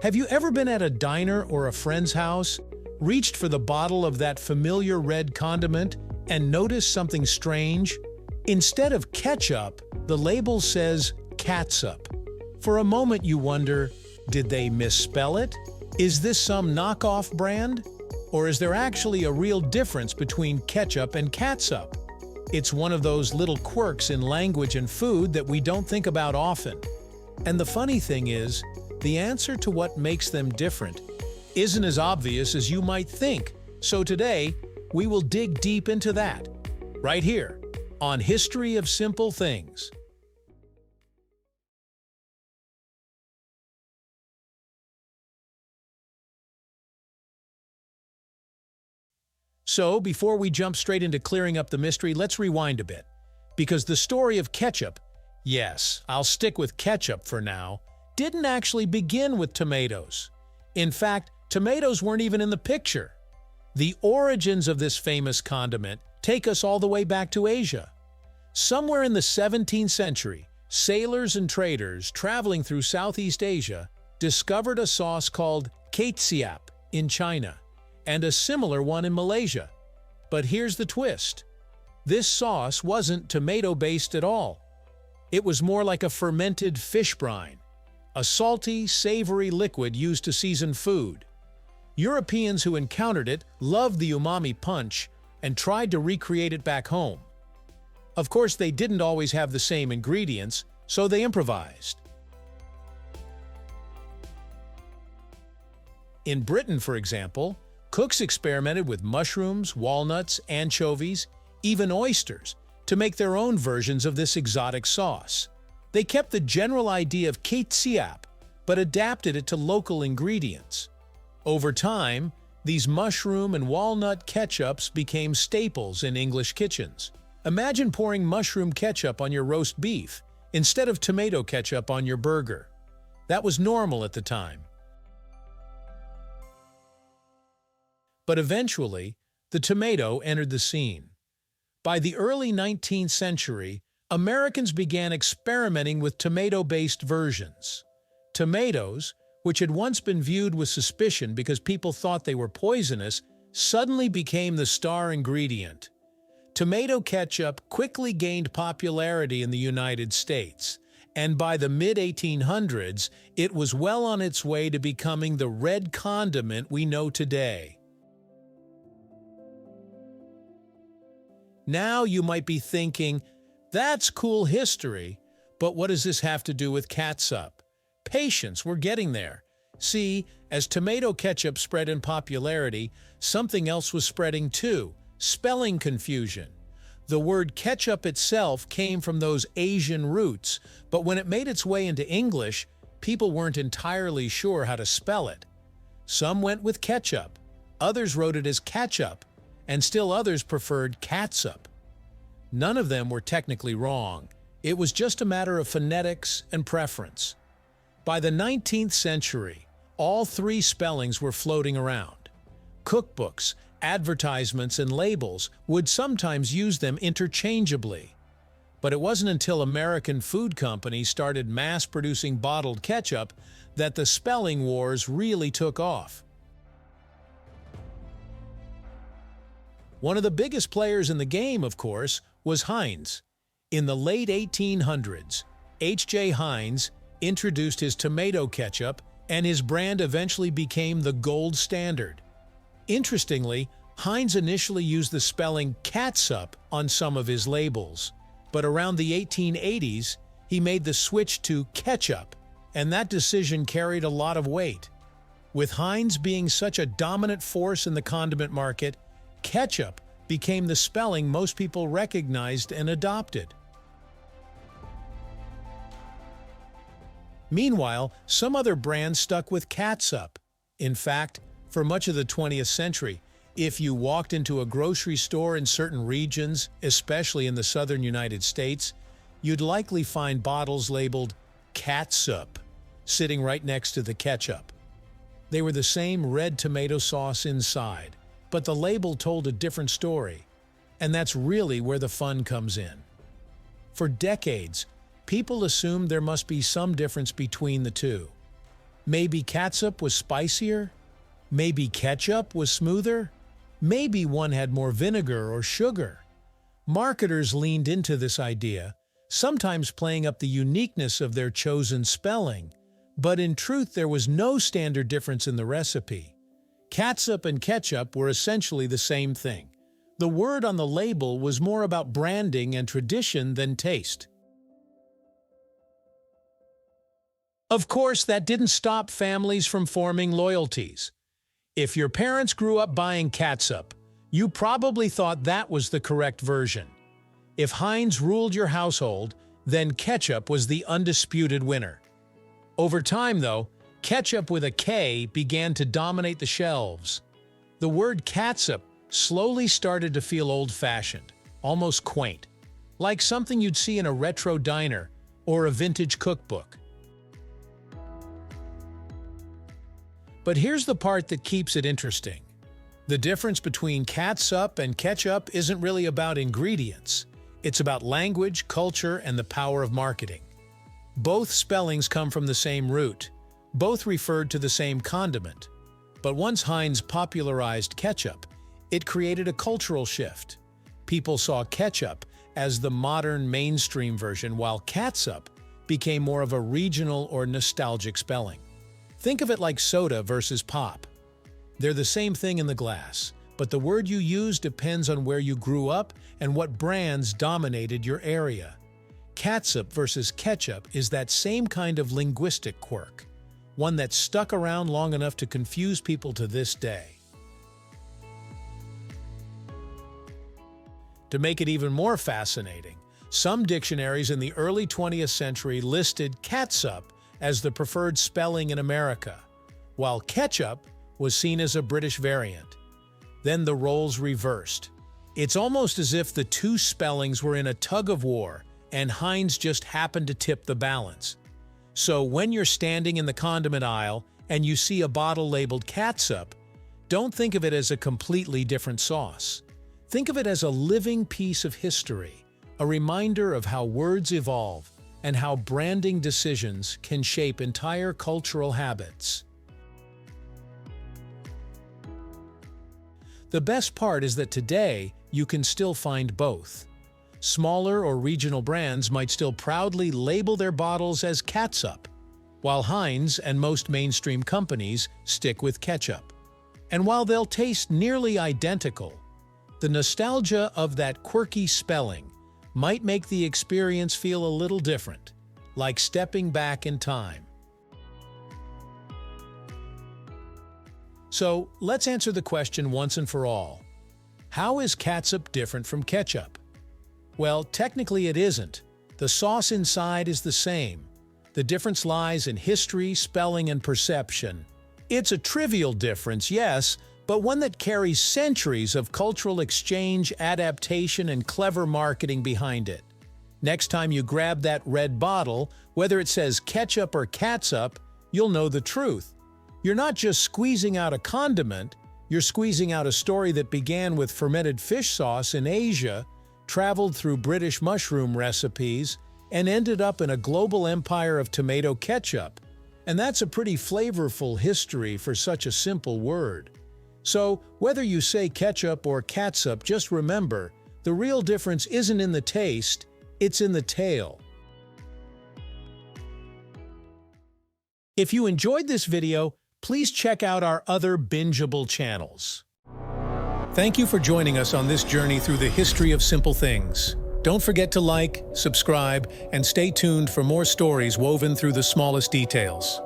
Have you ever been at a diner or a friend's house, reached for the bottle of that familiar red condiment, and noticed something strange? Instead of ketchup, the label says catsup. For a moment you wonder, did they misspell it? Is this some knockoff brand? Or is there actually a real difference between ketchup and catsup? It's one of those little quirks in language and food that we don't think about often. And the funny thing is, the answer to what makes them different isn't as obvious as you might think. So today, we will dig deep into that, right here, on History of Simple Things. So, before we jump straight into clearing up the mystery, let's rewind a bit. Because the story of ketchup, yes, I'll stick with ketchup for now, didn't actually begin with tomatoes. In fact, tomatoes weren't even in the picture. The origins of this famous condiment take us all the way back to Asia. Somewhere in the 17th century, sailors and traders traveling through Southeast Asia discovered a sauce called catsup in China, and a similar one in Malaysia. But here's the twist. This sauce wasn't tomato-based at all. It was more like a fermented fish brine, a salty, savory liquid used to season food. Europeans who encountered it loved the umami punch and tried to recreate it back home. Of course, they didn't always have the same ingredients, so they improvised. In Britain, for example, cooks experimented with mushrooms, walnuts, anchovies, even oysters, to make their own versions of this exotic sauce. They kept the general idea of catsup, but adapted it to local ingredients. Over time, these mushroom and walnut ketchups became staples in English kitchens. Imagine pouring mushroom ketchup on your roast beef instead of tomato ketchup on your burger. That was normal at the time. But eventually, the tomato entered the scene. By the early 19th century, Americans began experimenting with tomato-based versions. Tomatoes, which had once been viewed with suspicion because people thought they were poisonous, suddenly became the star ingredient. Tomato ketchup quickly gained popularity in the United States, and by the mid-1800s, it was well on its way to becoming the red condiment we know today. Now you might be thinking, that's cool history, but what does this have to do with catsup? Patience, we're getting there. See, as tomato ketchup spread in popularity, something else was spreading too: spelling confusion. The word ketchup itself came from those Asian roots, but when it made its way into English, people weren't entirely sure how to spell it. Some went with ketchup, others wrote it as catchup, and still others preferred catsup. None of them were technically wrong. It was just a matter of phonetics and preference. By the 19th century, all three spellings were floating around. Cookbooks, advertisements, and labels would sometimes use them interchangeably. But it wasn't until American food companies started mass-producing bottled ketchup that the spelling wars really took off. One of the biggest players in the game, of course, was Heinz. In the late 1800s, H.J. Heinz introduced his tomato ketchup, and his brand eventually became the gold standard. Interestingly, Heinz initially used the spelling catsup on some of his labels, but around the 1880s, he made the switch to ketchup, and that decision carried a lot of weight. With Heinz being such a dominant force in the condiment market, ketchup became the spelling most people recognized and adopted. Meanwhile, some other brands stuck with catsup. In fact, for much of the 20th century, if you walked into a grocery store in certain regions, especially in the southern United States, you'd likely find bottles labeled catsup sitting right next to the ketchup. They were the same red tomato sauce inside, but the label told a different story, and that's really where the fun comes in. For decades, people assumed there must be some difference between the two. Maybe catsup was spicier? Maybe ketchup was smoother? Maybe one had more vinegar or sugar. Marketers leaned into this idea, sometimes playing up the uniqueness of their chosen spelling, but in truth there was no standard difference in the recipe. Catsup and ketchup were essentially the same thing. The word on the label was more about branding and tradition than taste. Of course, that didn't stop families from forming loyalties. If your parents grew up buying catsup, you probably thought that was the correct version. If Heinz ruled your household, then ketchup was the undisputed winner. Over time, though, ketchup with a K began to dominate the shelves. The word catsup slowly started to feel old-fashioned, almost quaint, like something you'd see in a retro diner or a vintage cookbook. But here's the part that keeps it interesting. The difference between catsup and ketchup isn't really about ingredients. It's about language, culture, and the power of marketing. Both spellings come from the same root. Both referred to the same condiment. But once Heinz popularized ketchup, it created a cultural shift. People saw ketchup as the modern mainstream version, while catsup became more of a regional or nostalgic spelling. Think of it like soda versus pop. They're the same thing in the glass, but the word you use depends on where you grew up and what brands dominated your area. Catsup versus ketchup is that same kind of linguistic quirk, one that's stuck around long enough to confuse people to this day. To make it even more fascinating, some dictionaries in the early 20th century listed catsup as the preferred spelling in America, while ketchup was seen as a British variant. Then the roles reversed. It's almost as if the two spellings were in a tug-of-war, and Heinz just happened to tip the balance. So when you're standing in the condiment aisle and you see a bottle labeled catsup, don't think of it as a completely different sauce. Think of it as a living piece of history, a reminder of how words evolve and how branding decisions can shape entire cultural habits. The best part is that today you can still find both. Smaller or regional brands might still proudly label their bottles as catsup, while Heinz and most mainstream companies stick with ketchup. And while they'll taste nearly identical, the nostalgia of that quirky spelling might make the experience feel a little different, like stepping back in time. So let's answer the question once and for all. How is catsup different from ketchup? Well, technically it isn't. The sauce inside is the same. The difference lies in history, spelling, and perception. It's a trivial difference, yes, but one that carries centuries of cultural exchange, adaptation, and clever marketing behind it. Next time you grab that red bottle, whether it says ketchup or catsup, you'll know the truth. You're not just squeezing out a condiment, you're squeezing out a story that began with fermented fish sauce in Asia, traveled through British mushroom recipes, and ended up in a global empire of tomato ketchup. And that's a pretty flavorful history for such a simple word. So, whether you say ketchup or catsup, just remember, the real difference isn't in the taste, it's in the tale. If you enjoyed this video, please check out our other bingeable channels. Thank you for joining us on this journey through the history of simple things. Don't forget to like, subscribe, and stay tuned for more stories woven through the smallest details.